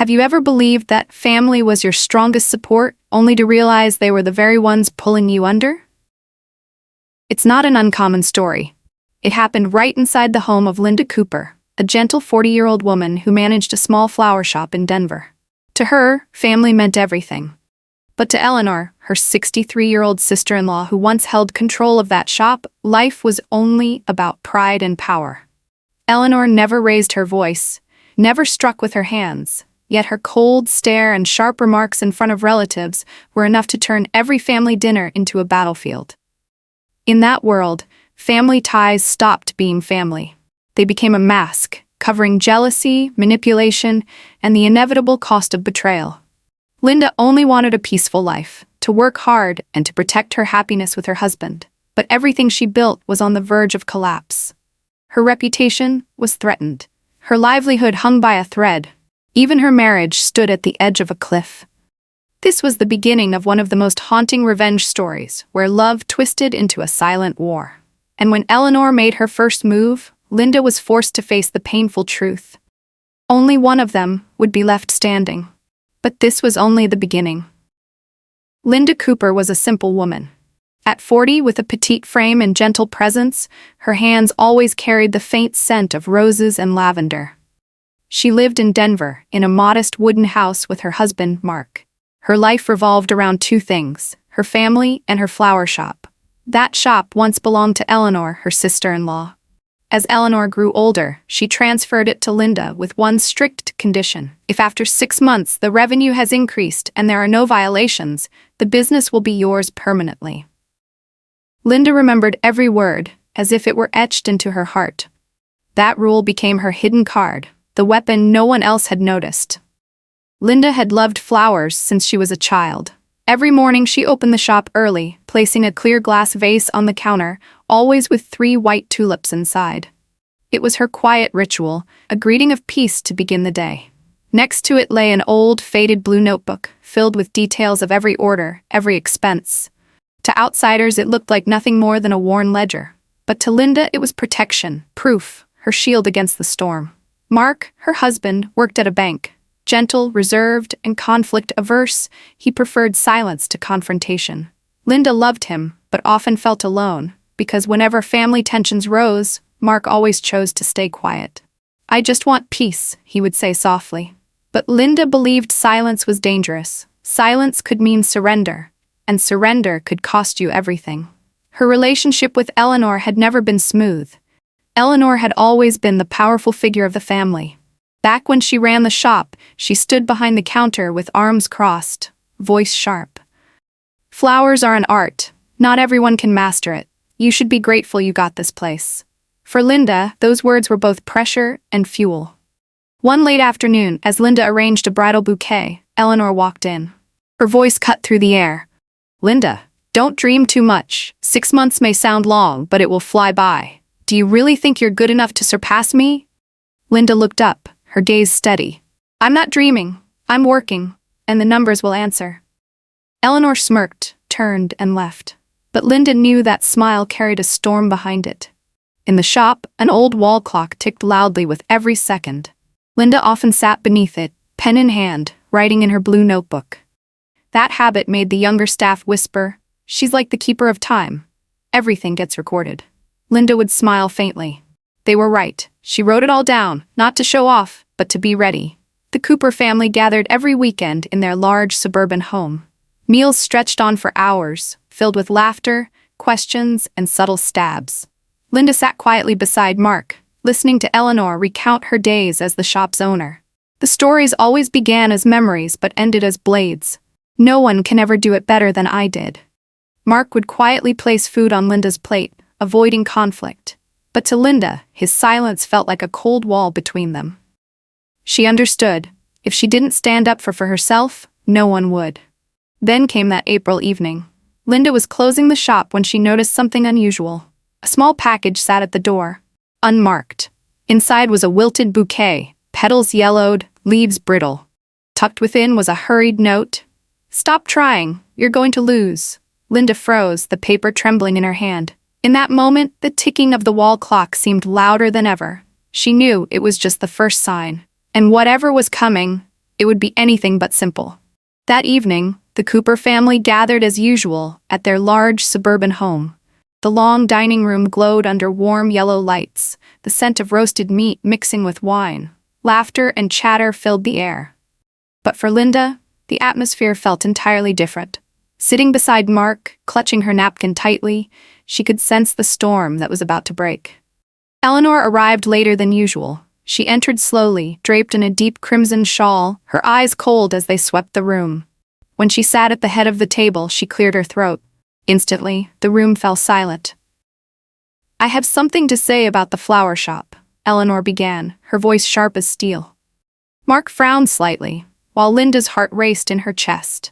Have you ever believed that family was your strongest support, only to realize they were the very ones pulling you under? It's not an uncommon story. It happened right inside the home of Linda Cooper, a gentle 40-year-old woman who managed a small flower shop in Denver. To her, family meant everything. But to Eleanor, her 63-year-old sister-in-law who once held control of that shop, life was only about pride and power. Eleanor never raised her voice, never struck with her hands, yet her cold stare and sharp remarks in front of relatives were enough to turn every family dinner into a battlefield. In that world, family ties stopped being family. They became a mask, covering jealousy, manipulation, and the inevitable cost of betrayal. Linda only wanted a peaceful life, to work hard and to protect her happiness with her husband, but everything she built was on the verge of collapse. Her reputation was threatened. Her livelihood hung by a thread. Even her marriage stood at the edge of a cliff. This was the beginning of one of the most haunting revenge stories, where love twisted into a silent war. And when Eleanor made her first move, Linda was forced to face the painful truth. Only one of them would be left standing. But this was only the beginning. Linda Cooper was a simple woman. At 40, with a petite frame and gentle presence, her hands always carried the faint scent of roses and lavender. She lived in Denver, in a modest wooden house with her husband, Mark. Her life revolved around two things, her family and her flower shop. That shop once belonged to Eleanor, her sister-in-law. As Eleanor grew older, she transferred it to Linda with one strict condition. If after 6 months the revenue has increased and there are no violations, the business will be yours permanently. Linda remembered every word, as if it were etched into her heart. That rule became her hidden card, the weapon no one else had noticed. Linda had loved flowers since she was a child. Every morning she opened the shop early, placing a clear glass vase on the counter, always with 3 white tulips inside. It was her quiet ritual, a greeting of peace to begin the day. Next to it lay an old, faded blue notebook, filled with details of every order, every expense. To outsiders it looked like nothing more than a worn ledger. But to Linda it was protection, proof, her shield against the storm. Mark, her husband, worked at a bank. Gentle, reserved, and conflict-averse, he preferred silence to confrontation. Linda loved him, but often felt alone, because whenever family tensions rose, Mark always chose to stay quiet. "I just want peace," he would say softly. But Linda believed silence was dangerous. Silence could mean surrender, and surrender could cost you everything. Her relationship with Eleanor had never been smooth. Eleanor had always been the powerful figure of the family. Back when she ran the shop, she stood behind the counter with arms crossed, voice sharp. "Flowers are an art. Not everyone can master it. You should be grateful you got this place." For Linda, those words were both pressure and fuel. One late afternoon, as Linda arranged a bridal bouquet, Eleanor walked in. Her voice cut through the air. "Linda, don't dream too much. 6 months may sound long, but it will fly by. Do you really think you're good enough to surpass me?" Linda looked up, her gaze steady. "I'm not dreaming. I'm working, and the numbers will answer." Eleanor smirked, turned, and left. But Linda knew that smile carried a storm behind it. In the shop, an old wall clock ticked loudly with every second. Linda often sat beneath it, pen in hand, writing in her blue notebook. That habit made the younger staff whisper, "She's like the keeper of time. Everything gets recorded." Linda would smile faintly. They were right. She wrote it all down, not to show off, but to be ready. The Cooper family gathered every weekend in their large suburban home. Meals stretched on for hours, filled with laughter, questions, and subtle stabs. Linda sat quietly beside Mark, listening to Eleanor recount her days as the shop's owner. The stories always began as memories but ended as blades. "No one can ever do it better than I did." Mark would quietly place food on Linda's plate, avoiding conflict. But to Linda, his silence felt like a cold wall between them. She understood. If she didn't stand up for herself, no one would. Then came that April evening. Linda was closing the shop when she noticed something unusual. A small package sat at the door, unmarked. Inside was a wilted bouquet, petals yellowed, leaves brittle. Tucked within was a hurried note. "Stop trying, you're going to lose." Linda froze, the paper trembling in her hand. In that moment, the ticking of the wall clock seemed louder than ever. She knew it was just the first sign. And whatever was coming, It would be anything but simple. That evening, the Cooper family gathered as usual at their large suburban home. The long dining room glowed under warm yellow lights, the scent of roasted meat mixing with wine. Laughter and chatter filled the air. But for Linda, the atmosphere felt entirely different. Sitting beside Mark, clutching her napkin tightly, she could sense the storm that was about to break. Eleanor arrived later than usual. She entered slowly, draped in a deep crimson shawl, her eyes cold as they swept the room. When she sat at the head of the table, she cleared her throat. Instantly, the room fell silent. "I have something to say about the flower shop," Eleanor began, her voice sharp as steel. Mark frowned slightly, while Linda's heart raced in her chest.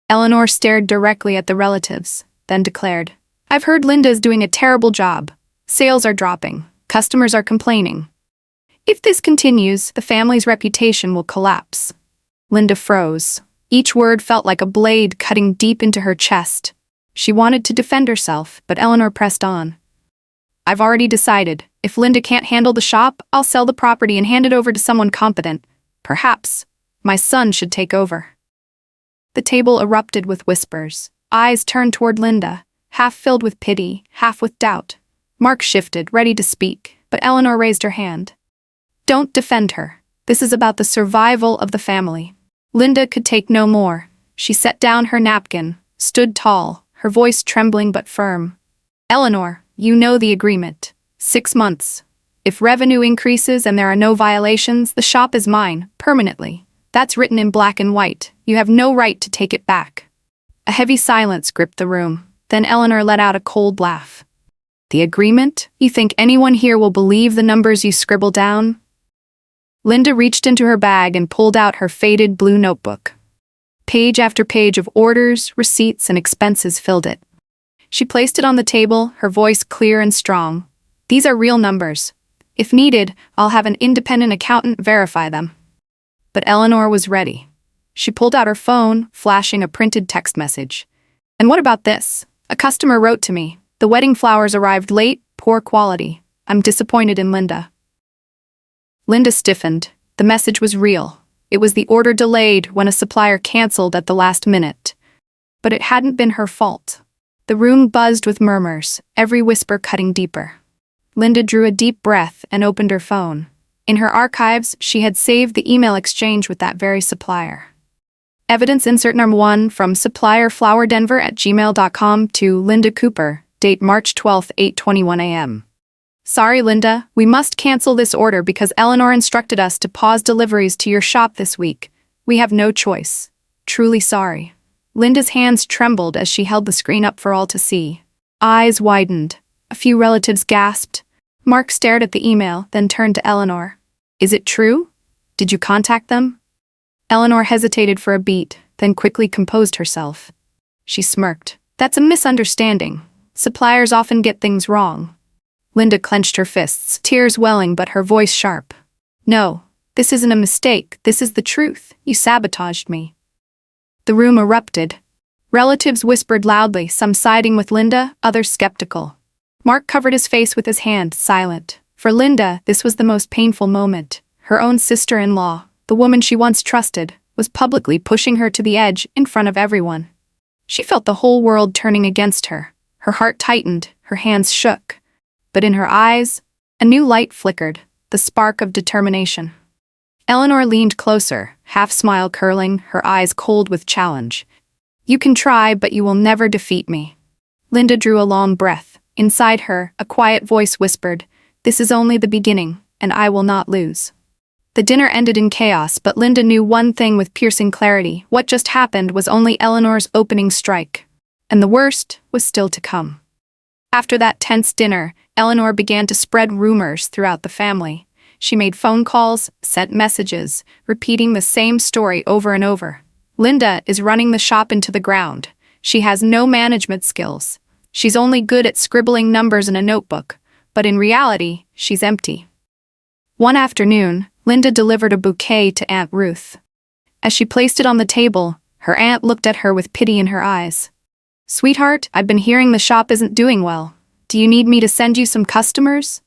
Eleanor stared directly at the relatives, then declared, "I've heard Linda is doing a terrible job. Sales are dropping. Customers are complaining. If this continues, the family's reputation will collapse." Linda froze. Each word felt like a blade cutting deep into her chest. She wanted to defend herself, but Eleanor pressed on. "I've already decided. If Linda can't handle the shop, I'll sell the property and hand it over to someone competent. Perhaps my son should take over." The table erupted with whispers. Eyes turned toward Linda, half filled with pity, half with doubt. Mark shifted, ready to speak, but Eleanor raised her hand. "Don't defend her. This is about the survival of the family." Linda could take no more. She set down her napkin, stood tall, her voice trembling but firm. "Eleanor, you know the agreement. 6 months. If revenue increases and there are no violations, the shop is mine, permanently. That's written in black and white. You have no right to take it back." A heavy silence gripped the room. Then Eleanor let out a cold laugh. "The agreement? You think anyone here will believe the numbers you scribble down?" Linda reached into her bag and pulled out her faded blue notebook. Page after page of orders, receipts, and expenses filled it. She placed it on the table, her voice clear and strong. "These are real numbers. If needed, I'll have an independent accountant verify them." But Eleanor was ready. She pulled out her phone, flashing a printed text message. "And what about this? A customer wrote to me. The wedding flowers arrived late, poor quality. I'm disappointed in Linda." Linda stiffened. The message was real. It was the order delayed when a supplier canceled at the last minute. But it hadn't been her fault. The room buzzed with murmurs, every whisper cutting deeper. Linda drew a deep breath and opened her phone. In her archives, she had saved the email exchange with that very supplier. Evidence insert number 1 from supplier flowerdenver@gmail.com to Linda Cooper, date March 12, 8:21 a.m. "Sorry, Linda, we must cancel this order because Eleanor instructed us to pause deliveries to your shop this week. We have no choice. Truly sorry." Linda's hands trembled as she held the screen up for all to see. Eyes widened. A few relatives gasped. Mark stared at the email, then turned to Eleanor. "Is it true? Did you contact them?" Eleanor hesitated for a beat, then quickly composed herself. She smirked. "That's a misunderstanding. Suppliers often get things wrong." Linda clenched her fists, tears welling but her voice sharp. "No, this isn't a mistake, this is the truth. You sabotaged me." The room erupted. Relatives whispered loudly, some siding with Linda, others skeptical. Mark covered his face with his hand, silent. For Linda, this was the most painful moment. Her own sister-in-law, the woman she once trusted, was publicly pushing her to the edge in front of everyone. She felt the whole world turning against her. Her heart tightened, her hands shook. But in her eyes, a new light flickered, the spark of determination. Eleanor leaned closer, half-smile curling, her eyes cold with challenge. "You can try, but you will never defeat me." Linda drew a long breath. Inside her, a quiet voice whispered, "This is only the beginning, and I will not lose." The dinner ended in chaos, but Linda knew one thing with piercing clarity. What just happened was only Eleanor's opening strike. And the worst was still to come. After that tense dinner, Eleanor began to spread rumors throughout the family. She made phone calls, sent messages, repeating the same story over and over. Linda is running the shop into the ground. She has no management skills. She's only good at scribbling numbers in a notebook, but in reality, she's empty. One afternoon, Linda delivered a bouquet to Aunt Ruth. As she placed it on the table, her aunt looked at her with pity in her eyes. "Sweetheart, I've been hearing the shop isn't doing well. Do you need me to send you some customers?"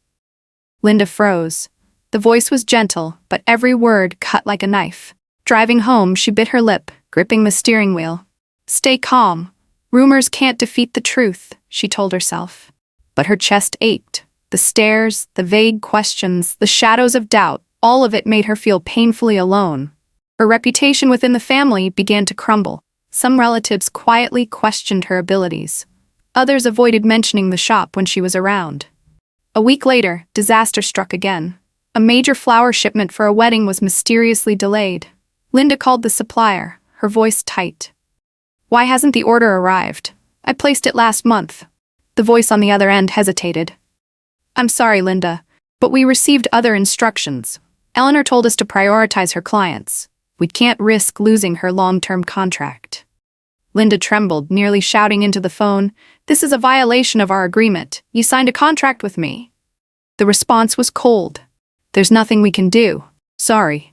Linda froze. The voice was gentle, but every word cut like a knife. Driving home, she bit her lip, gripping the steering wheel. Stay calm. Rumors can't defeat the truth, she told herself. But her chest ached. The stares, the vague questions, the shadows of doubt, all of it made her feel painfully alone. Her reputation within the family began to crumble. Some relatives quietly questioned her abilities. Others avoided mentioning the shop when she was around. A week later, disaster struck again. A major flower shipment for a wedding was mysteriously delayed. Linda called the supplier, her voice tight. Why hasn't the order arrived? I placed it last month. The voice on the other end hesitated. I'm sorry, Linda, but we received other instructions. Eleanor told us to prioritize her clients. We can't risk losing her long-term contract. Linda trembled, nearly shouting into the phone, This is a violation of our agreement. You signed a contract with me. The response was cold. There's nothing we can do. Sorry.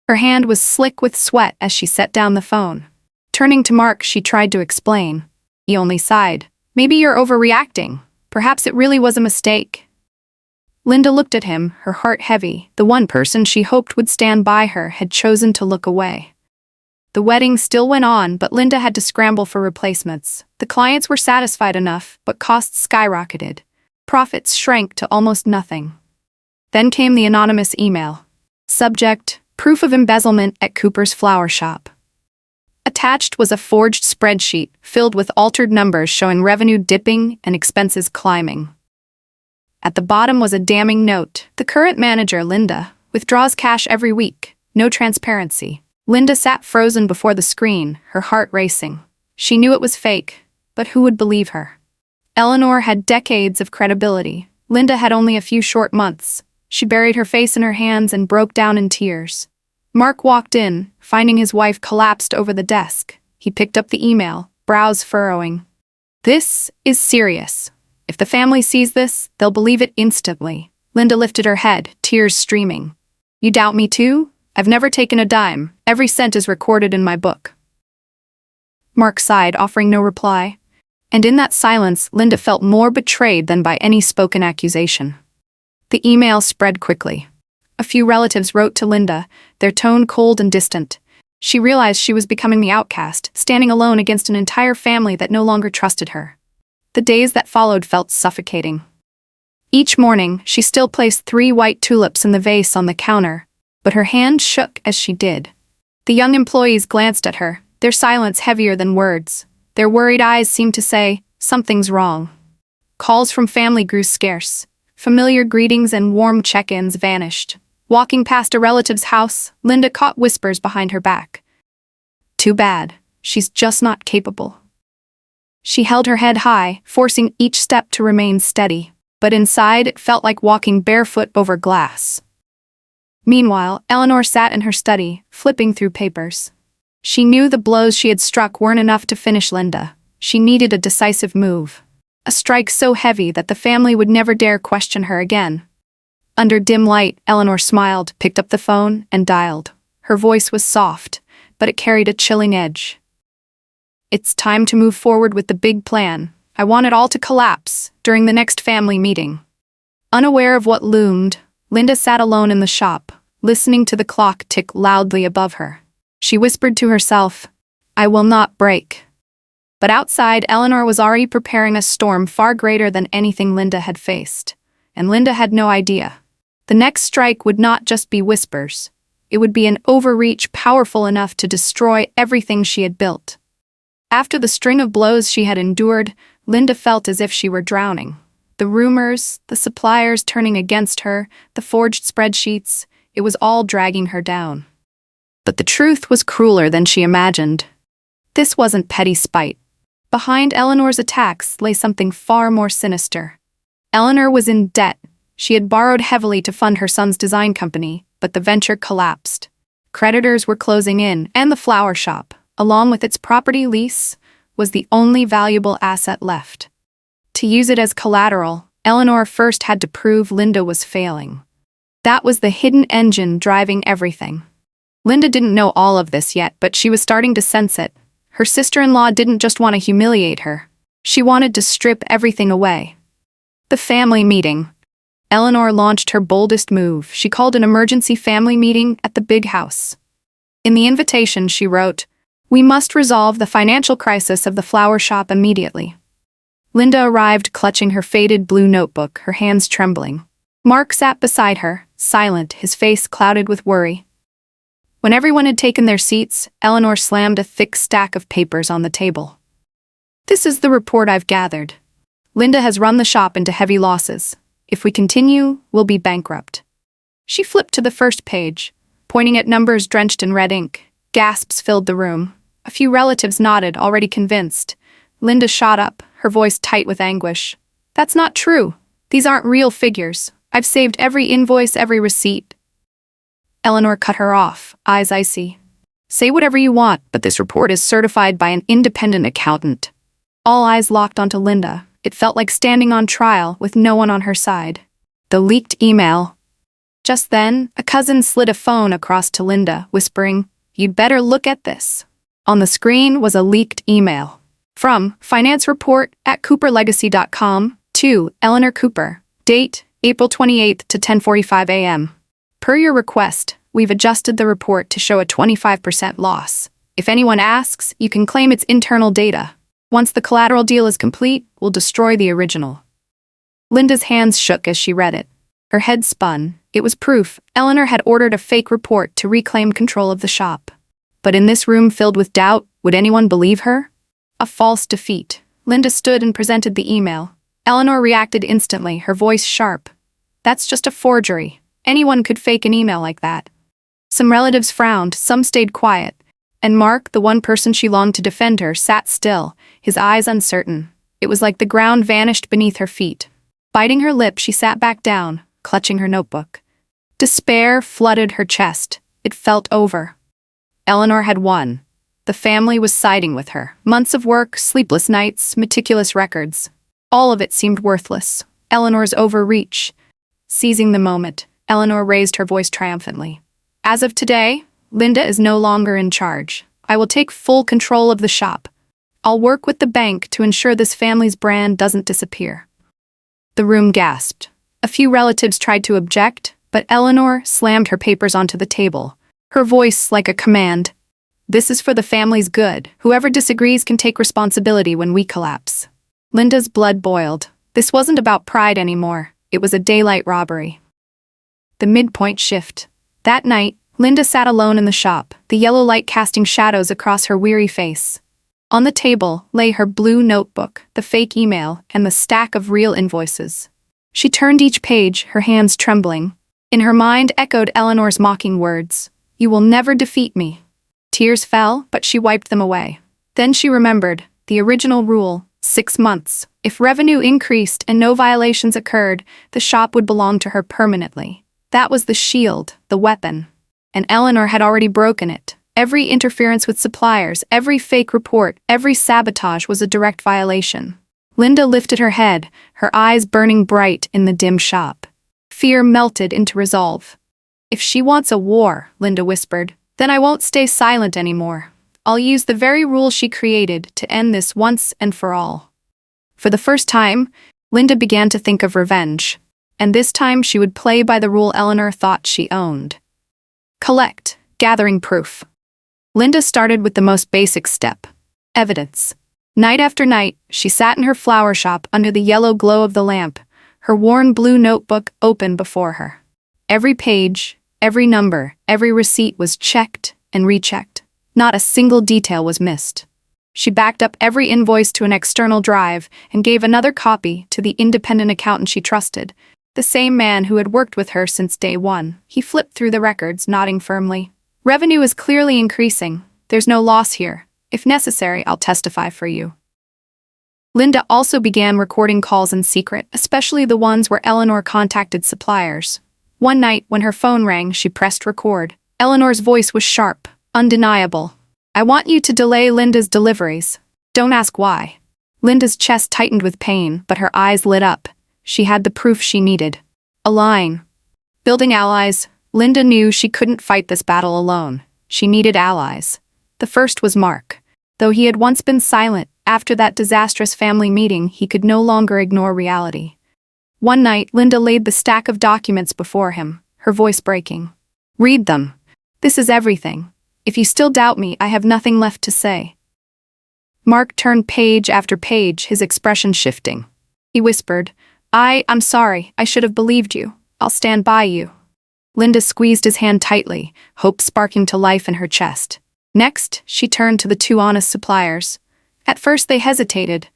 Her hand was slick with sweat as she set down the phone. Turning to Mark, she tried to explain. He only sighed. Maybe you're overreacting. Perhaps it really was a mistake. Linda looked at him, her heart heavy. The one person she hoped would stand by her had chosen to look away. The wedding still went on, but Linda had to scramble for replacements. The clients were satisfied enough, but costs skyrocketed. Profits shrank to almost nothing. Then came the anonymous email. Subject, proof of embezzlement at Cooper's flower shop. Attached was a forged spreadsheet filled with altered numbers showing revenue dipping and expenses climbing. At the bottom was a damning note. The current manager, Linda, withdraws cash every week. No transparency. Linda sat frozen before the screen, her heart racing. She knew it was fake, but who would believe her? Eleanor had decades of credibility. Linda had only a few short months. She buried her face in her hands and broke down in tears. Mark walked in, finding his wife collapsed over the desk. He picked up the email, brows furrowing. This is serious. If the family sees this, they'll believe it instantly. Linda lifted her head, tears streaming. You doubt me too? I've never taken a dime. Every cent is recorded in my book. Mark sighed, offering no reply. And in that silence, Linda felt more betrayed than by any spoken accusation. The email spread quickly. A few relatives wrote to Linda, their tone cold and distant. She realized she was becoming the outcast, standing alone against an entire family that no longer trusted her. The days that followed felt suffocating. Each morning, she still placed 3 white tulips in the vase on the counter, but her hand shook as she did. The young employees glanced at her, their silence heavier than words. Their worried eyes seemed to say, something's wrong. Calls from family grew scarce. Familiar greetings and warm check-ins vanished. Walking past a relative's house, Linda caught whispers behind her back. Too bad. She's just not capable. She held her head high, forcing each step to remain steady, but inside it felt like walking barefoot over glass. Meanwhile, Eleanor sat in her study, flipping through papers. She knew the blows she had struck weren't enough to finish Linda. She needed a decisive move. A strike so heavy that the family would never dare question her again. Under dim light, Eleanor smiled, picked up the phone, and dialed. Her voice was soft, but it carried a chilling edge. It's time to move forward with the big plan. I want it all to collapse during the next family meeting. Unaware of what loomed, Linda sat alone in the shop, listening to the clock tick loudly above her. She whispered to herself, I will not break. But outside, Eleanor was already preparing a storm far greater than anything Linda had faced. And Linda had no idea. The next strike would not just be whispers. It would be an overreach powerful enough to destroy everything she had built. After the string of blows she had endured, Linda felt as if she were drowning. The rumors, the suppliers turning against her, the forged spreadsheets, it was all dragging her down. But the truth was crueler than she imagined. This wasn't petty spite. Behind Eleanor's attacks lay something far more sinister. Eleanor was in debt. She had borrowed heavily to fund her son's design company, but the venture collapsed. Creditors were closing in, and the flower shop, along with its property lease, was the only valuable asset left. To use it as collateral, Eleanor first had to prove Linda was failing. That was the hidden engine driving everything. Linda didn't know all of this yet, but she was starting to sense it. Her sister-in-law didn't just want to humiliate her. She wanted to strip everything away. The family meeting. Eleanor launched her boldest move. She called an emergency family meeting at the big house. In the invitation, she wrote, "We must resolve the financial crisis of the flower shop immediately." Linda arrived clutching her faded blue notebook, her hands trembling. Mark sat beside her, silent, his face clouded with worry. When everyone had taken their seats, Eleanor slammed a thick stack of papers on the table. "This is the report I've gathered. Linda has run the shop into heavy losses. If we continue, we'll be bankrupt." She flipped to the first page, pointing at numbers drenched in red ink. Gasps filled the room. A few relatives nodded, already convinced. Linda shot up, her voice tight with anguish. "That's not true. These aren't real figures. I've saved every invoice, every receipt." Eleanor cut her off, eyes icy. "Say whatever you want, but this report is certified by an independent accountant." All eyes locked onto Linda. It felt like standing on trial with no one on her side. The leaked email. Just then, a cousin slid a phone across to Linda, whispering, "You'd better look at this." On the screen was a leaked email. From Finance Report at CooperLegacy.com to Eleanor Cooper. Date, April 28th to 10:45 a.m. Per your request, we've adjusted the report to show a 25% loss. If anyone asks, you can claim it's internal data. Once the collateral deal is complete, we'll destroy the original. Linda's hands shook as she read it. Her head spun. It was proof. Eleanor had ordered a fake report to reclaim control of the shop. But in this room filled with doubt, would anyone believe her? A false defeat. Linda stood and presented the email. Eleanor reacted instantly, her voice sharp. "That's just a forgery. Anyone could fake an email like that." Some relatives frowned, some stayed quiet. And Mark, the one person she longed to defend her, sat still, his eyes uncertain. It was like the ground vanished beneath her feet. Biting her lip, she sat back down, clutching her notebook. Despair flooded her chest. It felt over. Eleanor had won. The family was siding with her. Months of work, sleepless nights, meticulous records. All of it seemed worthless. Eleanor's overreach. Seizing the moment, Eleanor raised her voice triumphantly. "As of today, Linda is no longer in charge. I will take full control of the shop. I'll work with the bank to ensure this family's brand doesn't disappear." The room gasped. A few relatives tried to object, but Eleanor slammed her papers onto the table, her voice like a command. "This is for the family's good. Whoever disagrees can take responsibility when we collapse." Linda's blood boiled. This wasn't about pride anymore. It was a daylight robbery. The midpoint shift. That night, Linda sat alone in the shop, the yellow light casting shadows across her weary face. On the table lay her blue notebook, the fake email, and the stack of real invoices. She turned each page, her hands trembling. In her mind echoed Eleanor's mocking words, "You will never defeat me." Tears fell, but she wiped them away. Then she remembered the original rule, 6 months. If revenue increased and no violations occurred, the shop would belong to her permanently. That was the shield, the weapon. And Eleanor had already broken it. Every interference with suppliers, every fake report, every sabotage was a direct violation. Linda lifted her head, her eyes burning bright in the dim shop. Fear melted into resolve. "If she wants a war," Linda whispered, "then I won't stay silent anymore. I'll use the very rule she created to end this once and for all." For the first time, Linda began to think of revenge. And this time she would play by the rule Eleanor thought she owned. Collect, gathering proof. Linda started with the most basic step, evidence. Night after night, she sat in her flower shop under the yellow glow of the lamp, her worn blue notebook open before her. Every page, every number, every receipt was checked and rechecked. Not a single detail was missed. She backed up every invoice to an external drive and gave another copy to the independent accountant she trusted, the same man who had worked with her since day one. He flipped through the records, nodding firmly. "Revenue is clearly increasing. There's no loss here. If necessary, I'll testify for you." Linda also began recording calls in secret, especially the ones where Eleanor contacted suppliers. One night, when her phone rang, she pressed record. Eleanor's voice was sharp, undeniable. "I want you to delay Linda's deliveries. Don't ask why." Linda's chest tightened with pain, but her eyes lit up. She had the proof she needed. A line. Building allies. Linda knew she couldn't fight this battle alone. She needed allies. The first was Mark. Though he had once been silent, after that disastrous family meeting, he could no longer ignore reality. One night, Linda laid the stack of documents before him, her voice breaking. "Read them. This is everything. If you still doubt me, I have nothing left to say. Mark turned page after page, his expression shifting. He whispered, I'm sorry, I should have believed you. I'll stand by you. Linda squeezed his hand tightly, hope sparking to life in her chest. Next, she turned to the two honest suppliers. At first they hesitated,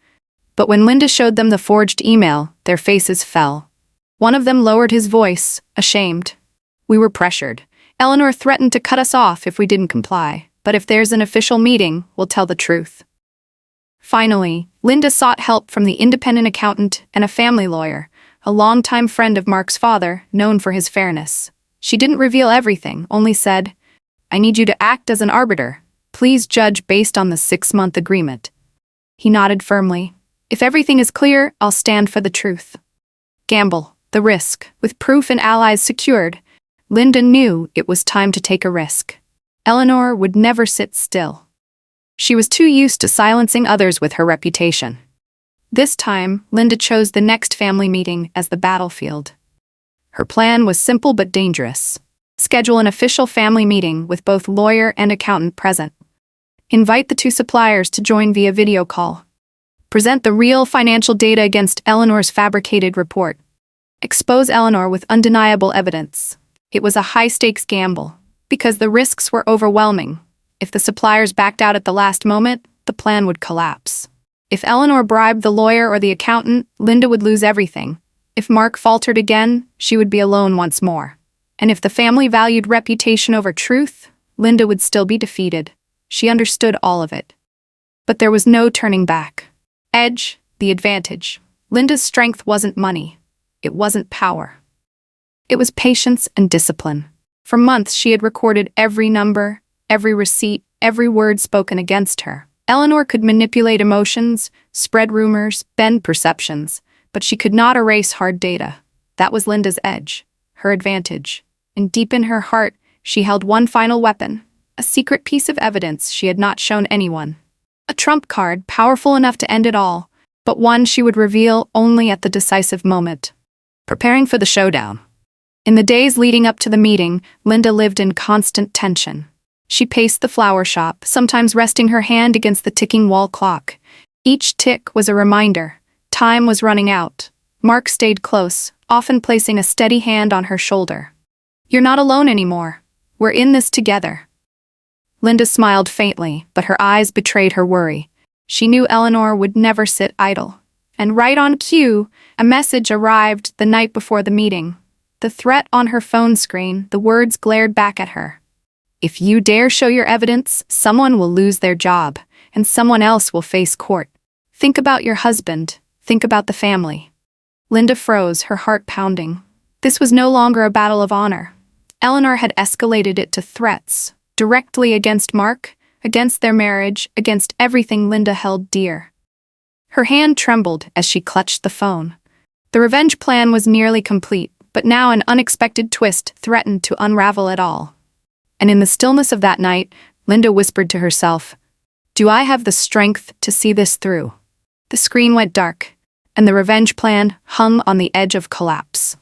but when Linda showed them the forged email, their faces fell. One of them lowered his voice, ashamed. We were pressured. Eleanor threatened to cut us off if we didn't comply, but if there's an official meeting, we'll tell the truth. Finally, Linda sought help from the independent accountant and a family lawyer, a longtime friend of Mark's father, known for his fairness. She didn't reveal everything, only said, I need you to act as an arbiter. Please judge based on the 6-month agreement. He nodded firmly. If everything is clear, I'll stand for the truth. Gamble, the risk, with proof and allies secured. Linda knew it was time to take a risk. Eleanor would never sit still. She was too used to silencing others with her reputation. This time, Linda chose the next family meeting as the battlefield. Her plan was simple but dangerous. Schedule an official family meeting with both lawyer and accountant present. Invite the two suppliers to join via video call. Present the real financial data against Eleanor's fabricated report. Expose Eleanor with undeniable evidence. It was a high-stakes gamble, because the risks were overwhelming. If the suppliers backed out at the last moment, the plan would collapse. If Eleanor bribed the lawyer or the accountant, Linda would lose everything. If Mark faltered again, she would be alone once more. And if the family valued reputation over truth, Linda would still be defeated. She understood all of it. But there was no turning back. Edge, the advantage. Linda's strength wasn't money. It wasn't power. It was patience and discipline. For months she had recorded every number, every receipt, every word spoken against her. Eleanor could manipulate emotions, spread rumors, bend perceptions, but she could not erase hard data. That was Linda's edge, her advantage. And deep in her heart, she held one final weapon, a secret piece of evidence she had not shown anyone. A trump card, powerful enough to end it all, but one she would reveal only at the decisive moment. Preparing for the showdown. In the days leading up to the meeting, Linda lived in constant tension. She paced the flower shop, sometimes resting her hand against the ticking wall clock. Each tick was a reminder. Time was running out. Mark stayed close, often placing a steady hand on her shoulder. You're not alone anymore. We're in this together. Linda smiled faintly, but her eyes betrayed her worry. She knew Eleanor would never sit idle. And right on cue, a message arrived the night before the meeting. The threat on her phone screen, the words glared back at her. If you dare show your evidence, someone will lose their job, and someone else will face court. Think about your husband. Think about the family. Linda froze, her heart pounding. This was no longer a battle of honor. Eleanor had escalated it to threats, directly against Mark, against their marriage, against everything Linda held dear. Her hand trembled as she clutched the phone. The revenge plan was nearly complete, but now an unexpected twist threatened to unravel it all. And in the stillness of that night, Linda whispered to herself, "Do I have the strength to see this through?" The screen went dark, and the revenge plan hung on the edge of collapse.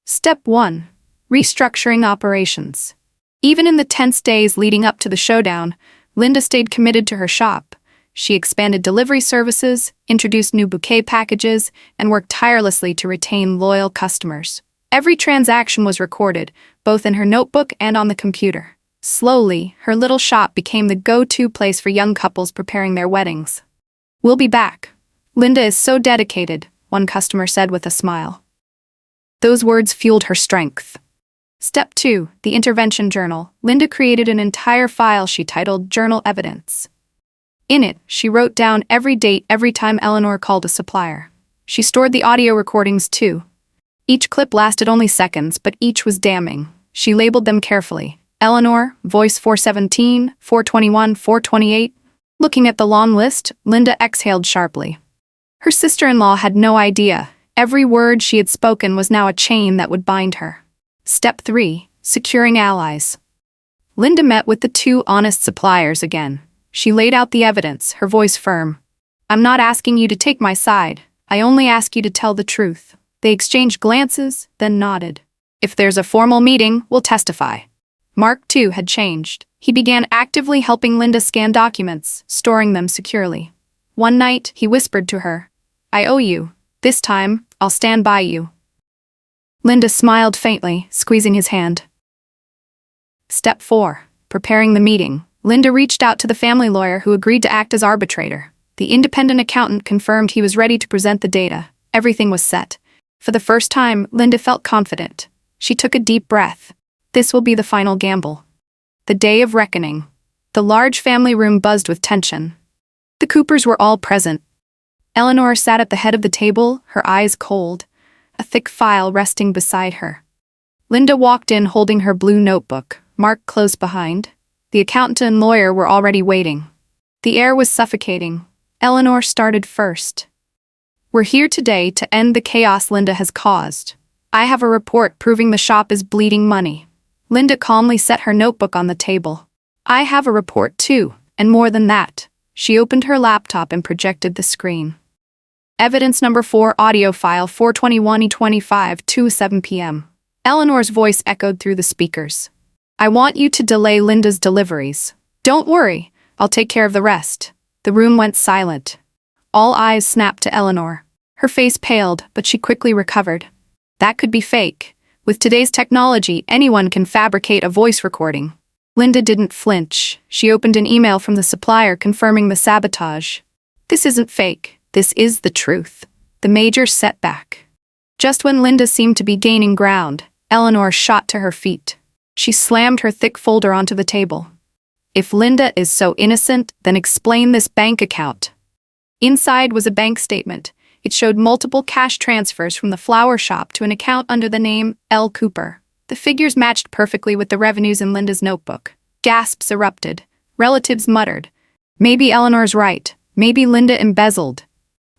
Step 1. Restructuring operations. Even in the tense days leading up to the showdown, Linda stayed committed to her shop. She expanded delivery services, introduced new bouquet packages, and worked tirelessly to retain loyal customers. Every transaction was recorded, both in her notebook and on the computer. Slowly, her little shop became the go-to place for young couples preparing their weddings. "We'll be back. Linda is so dedicated," one customer said with a smile. Those words fueled her strength. Step 2. The Intervention Journal. Linda created an entire file she titled Journal Evidence. In it, she wrote down every date every time Eleanor called a supplier. She stored the audio recordings too. Each clip lasted only seconds, but each was damning. She labeled them carefully. Eleanor, voice 417, 421, 428. Looking at the long list, Linda exhaled sharply. Her sister-in-law had no idea. Every word she had spoken was now a chain that would bind her. Step 3. Securing allies. Linda met with the two honest suppliers again. She laid out the evidence, her voice firm. "I'm not asking you to take my side. I only ask you to tell the truth." They exchanged glances, then nodded. "If there's a formal meeting, we'll testify." Mark, too, had changed. He began actively helping Linda scan documents, storing them securely. One night, he whispered to her, "I owe you. This time, I'll stand by you." Linda smiled faintly, squeezing his hand. Step 4. Preparing the meeting. Linda reached out to the family lawyer who agreed to act as arbitrator. The independent accountant confirmed he was ready to present the data. Everything was set. For the first time, Linda felt confident. She took a deep breath. This will be the final gamble. The day of reckoning. The large family room buzzed with tension. The Coopers were all present. Eleanor sat at the head of the table, her eyes cold, a thick file resting beside her. Linda walked in holding her blue notebook, marked close behind. The accountant and lawyer were already waiting. The air was suffocating. Eleanor started first. "We're here today to end the chaos Linda has caused. I have a report proving the shop is bleeding money." Linda calmly set her notebook on the table. "I have a report too, and more than that." She opened her laptop and projected the screen. Evidence number 4, audio file 421/25, 2:07 p.m. Eleanor's voice echoed through the speakers. "I want you to delay Linda's deliveries. Don't worry, I'll take care of the rest." The room went silent. All eyes snapped to Eleanor. Her face paled, but she quickly recovered. That could be fake. With today's technology, anyone can fabricate a voice recording. Linda didn't flinch. She opened an email from the supplier confirming the sabotage. "This isn't fake. This is the truth." The major setback. Just when Linda seemed to be gaining ground, Eleanor shot to her feet. She slammed her thick folder onto the table. "If Linda is so innocent, then explain this bank account." Inside was a bank statement. It showed multiple cash transfers from the flower shop to an account under the name L. Cooper. The figures matched perfectly with the revenues in Linda's notebook. Gasps erupted. Relatives muttered, "Maybe Eleanor's right. Maybe Linda embezzled."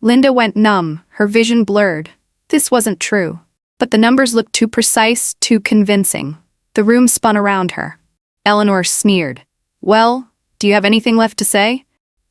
Linda went numb, her vision blurred. This wasn't true. But the numbers looked too precise, too convincing. The room spun around her. Eleanor sneered. "Well, do you have anything left to say?"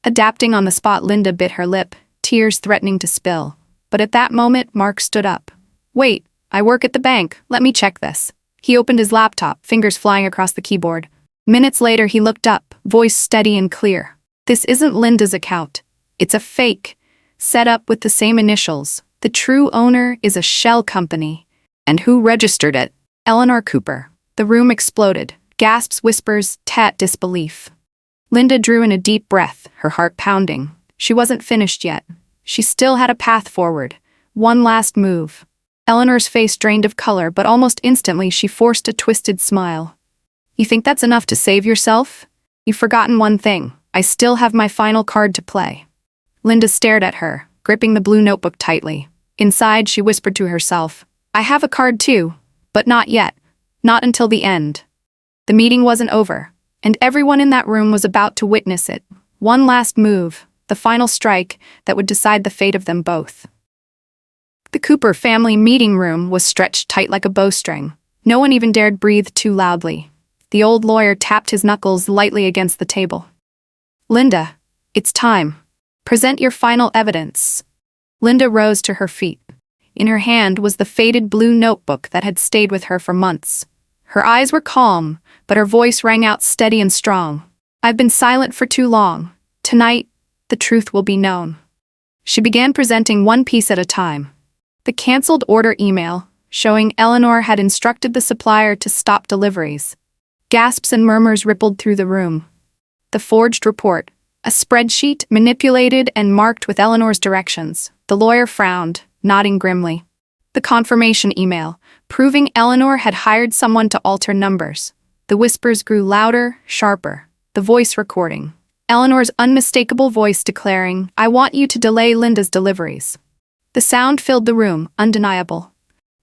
Adapting on the spot, Linda bit her lip, tears threatening to spill. But at that moment, Mark stood up. "Wait, I work at the bank. Let me check this." He opened his laptop, fingers flying across the keyboard. Minutes later, he looked up, voice steady and clear. "This isn't Linda's account. It's a fake, set up with the same initials. The true owner is a shell company. And who registered it? Eleanor Cooper." The room exploded. Gasps, whispers, disbelief. Linda drew in a deep breath, her heart pounding. She wasn't finished yet. She still had a path forward. One last move. Eleanor's face drained of color, but almost instantly she forced a twisted smile. "You think that's enough to save yourself? You've forgotten one thing. I still have my final card to play." Linda stared at her, gripping the blue notebook tightly. Inside, she whispered to herself, "I have a card too, but not yet. Not until the end." The meeting wasn't over, and everyone in that room was about to witness it. One last move, the final strike that would decide the fate of them both. The Cooper family meeting room was stretched tight like a bowstring. No one even dared breathe too loudly. The old lawyer tapped his knuckles lightly against the table. "Linda, it's time. Present your final evidence." Linda rose to her feet. In her hand was the faded blue notebook that had stayed with her for months. Her eyes were calm, but her voice rang out steady and strong. "I've been silent for too long. Tonight, the truth will be known." She began presenting one piece at a time. The canceled order email, showing Eleanor had instructed the supplier to stop deliveries. Gasps and murmurs rippled through the room. The forged report, a spreadsheet manipulated and marked with Eleanor's directions. The lawyer frowned, nodding grimly. The confirmation email, proving Eleanor had hired someone to alter numbers. The whispers grew louder, sharper. The voice recording. Eleanor's unmistakable voice declaring, "I want you to delay Linda's deliveries." The sound filled the room, undeniable.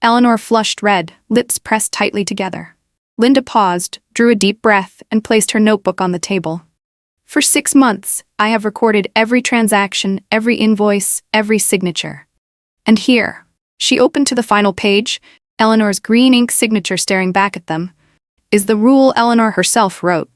Eleanor flushed red, lips pressed tightly together. Linda paused, drew a deep breath, and placed her notebook on the table. "For 6 months, I have recorded every transaction, every invoice, every signature. And here," she opened to the final page, Eleanor's green ink signature staring back at them, "is the rule Eleanor herself wrote.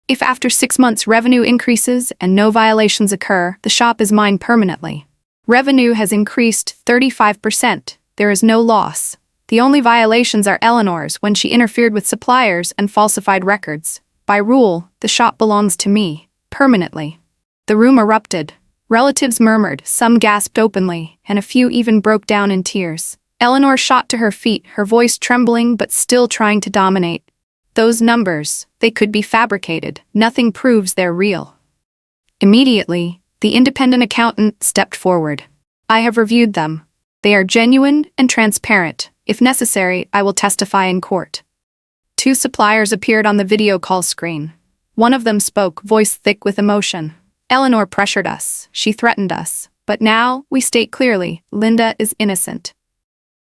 If after 6 months revenue increases and no violations occur, the shop is mine permanently. Revenue has increased 35%. There is no loss. The only violations are Eleanor's when she interfered with suppliers and falsified records. By rule, the shop belongs to me, permanently." The room erupted. Relatives murmured, some gasped openly, and a few even broke down in tears. Eleanor shot to her feet, her voice trembling but still trying to dominate. "Those numbers, they could be fabricated. Nothing proves they're real." Immediately, the independent accountant stepped forward. "I have reviewed them. They are genuine and transparent. If necessary, I will testify in court." Two suppliers appeared on the video call screen. One of them spoke, voice thick with emotion. "Eleanor pressured us. She threatened us. But now, we state clearly, Linda is innocent."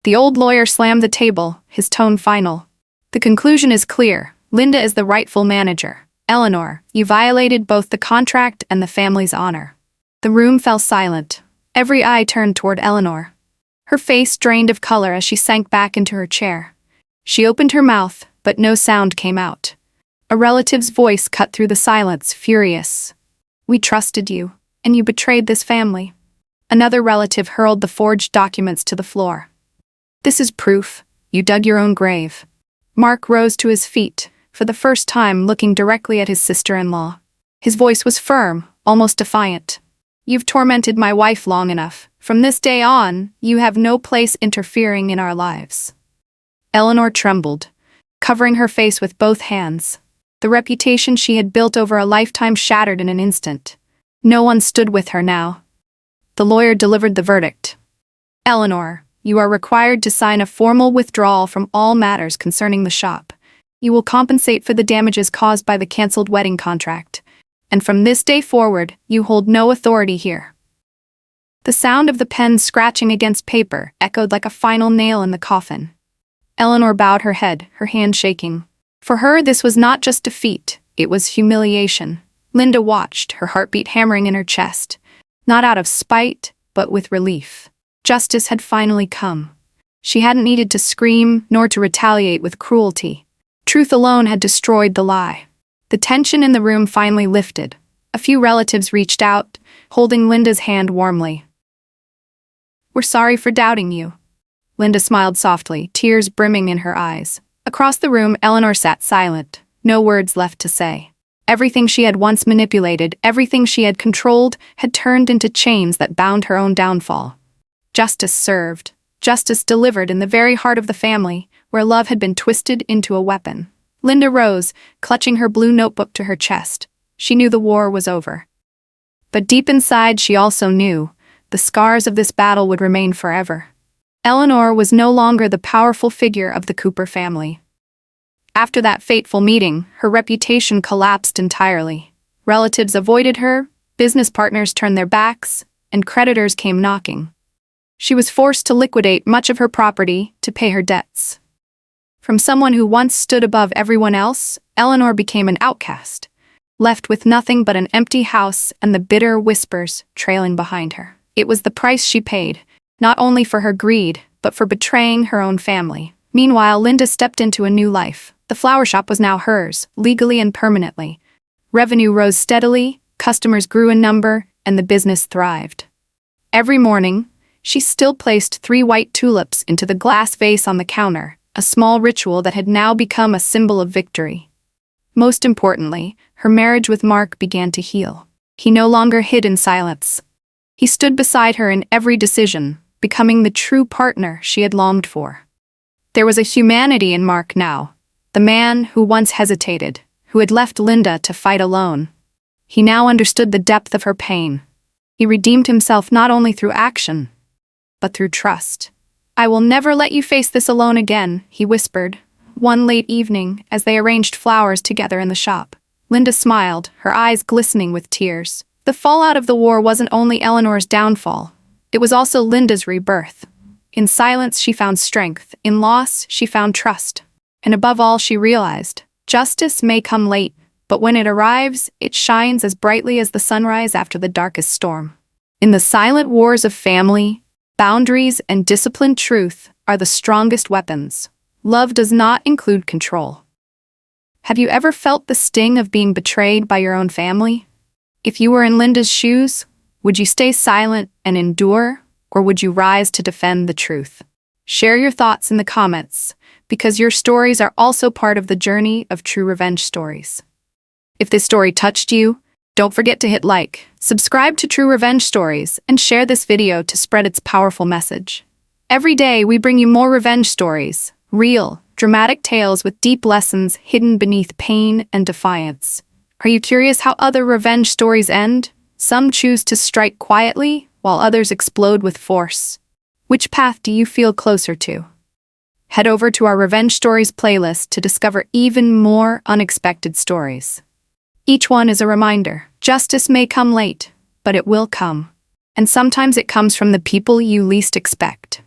The old lawyer slammed the table, his tone final. "The conclusion is clear. Linda is the rightful manager. Eleanor, you violated both the contract and the family's honor." The room fell silent. Every eye turned toward Eleanor. Her face drained of color as she sank back into her chair. She opened her mouth, but no sound came out. A relative's voice cut through the silence, furious. "We trusted you, and you betrayed this family." Another relative hurled the forged documents to the floor. "This is proof. You dug your own grave." Mark rose to his feet, for the first time looking directly at his sister-in-law. His voice was firm, almost defiant. "You've tormented my wife long enough. From this day on, you have no place interfering in our lives." Eleanor trembled, covering her face with both hands. The reputation she had built over a lifetime shattered in an instant. No one stood with her now. The lawyer delivered the verdict. "Eleanor, you are required to sign a formal withdrawal from all matters concerning the shop. You will compensate for the damages caused by the cancelled wedding contract. And from this day forward, you hold no authority here." The sound of the pen scratching against paper echoed like a final nail in the coffin. Eleanor bowed her head, her hand shaking. For her, this was not just defeat, it was humiliation. Linda watched, her heartbeat hammering in her chest. Not out of spite, but with relief. Justice had finally come. She hadn't needed to scream, nor to retaliate with cruelty. Truth alone had destroyed the lie. The tension in the room finally lifted. A few relatives reached out, holding Linda's hand warmly. "We're sorry for doubting you." Linda smiled softly, tears brimming in her eyes. Across the room, Eleanor sat silent, no words left to say. Everything she had once manipulated, everything she had controlled, had turned into chains that bound her own downfall. Justice served. Justice delivered in the very heart of the family, where love had been twisted into a weapon. Linda rose, clutching her blue notebook to her chest. She knew the war was over. But deep inside, she also knew the scars of this battle would remain forever. Eleanor was no longer the powerful figure of the Cooper family. After that fateful meeting, her reputation collapsed entirely. Relatives avoided her, business partners turned their backs, and creditors came knocking. She was forced to liquidate much of her property to pay her debts. From someone who once stood above everyone else, Eleanor became an outcast, left with nothing but an empty house and the bitter whispers trailing behind her. It was the price she paid, not only for her greed, but for betraying her own family. Meanwhile, Linda stepped into a new life. The flower shop was now hers, legally and permanently. Revenue rose steadily, customers grew in number, and the business thrived. Every morning, she still placed 3 white tulips into the glass vase on the counter, a small ritual that had now become a symbol of victory. Most importantly, her marriage with Mark began to heal. He no longer hid in silence. He stood beside her in every decision, becoming the true partner she had longed for. There was a humanity in Mark now, the man who once hesitated, who had left Linda to fight alone. He now understood the depth of her pain. He redeemed himself not only through action, but through trust. "I will never let you face this alone again," he whispered, one late evening as they arranged flowers together in the shop. Linda smiled, her eyes glistening with tears. The fallout of the war wasn't only Eleanor's downfall, it was also Linda's rebirth. In silence she found strength, in loss she found trust. And above all she realized, justice may come late, but when it arrives, it shines as brightly as the sunrise after the darkest storm. In the silent wars of family, boundaries and disciplined truth are the strongest weapons. Love does not include control. Have you ever felt the sting of being betrayed by your own family? If you were in Linda's shoes, would you stay silent and endure, or would you rise to defend the truth? Share your thoughts in the comments, because your stories are also part of the journey of true revenge stories. If this story touched you, don't forget to hit like, subscribe to True Revenge Stories, and share this video to spread its powerful message. Every day, we bring you more revenge stories, real, dramatic tales with deep lessons hidden beneath pain and defiance. Are you curious how other revenge stories end? Some choose to strike quietly, while others explode with force. Which path do you feel closer to? Head over to our Revenge Stories playlist to discover even more unexpected stories. Each one is a reminder. Justice may come late, but it will come. And sometimes it comes from the people you least expect.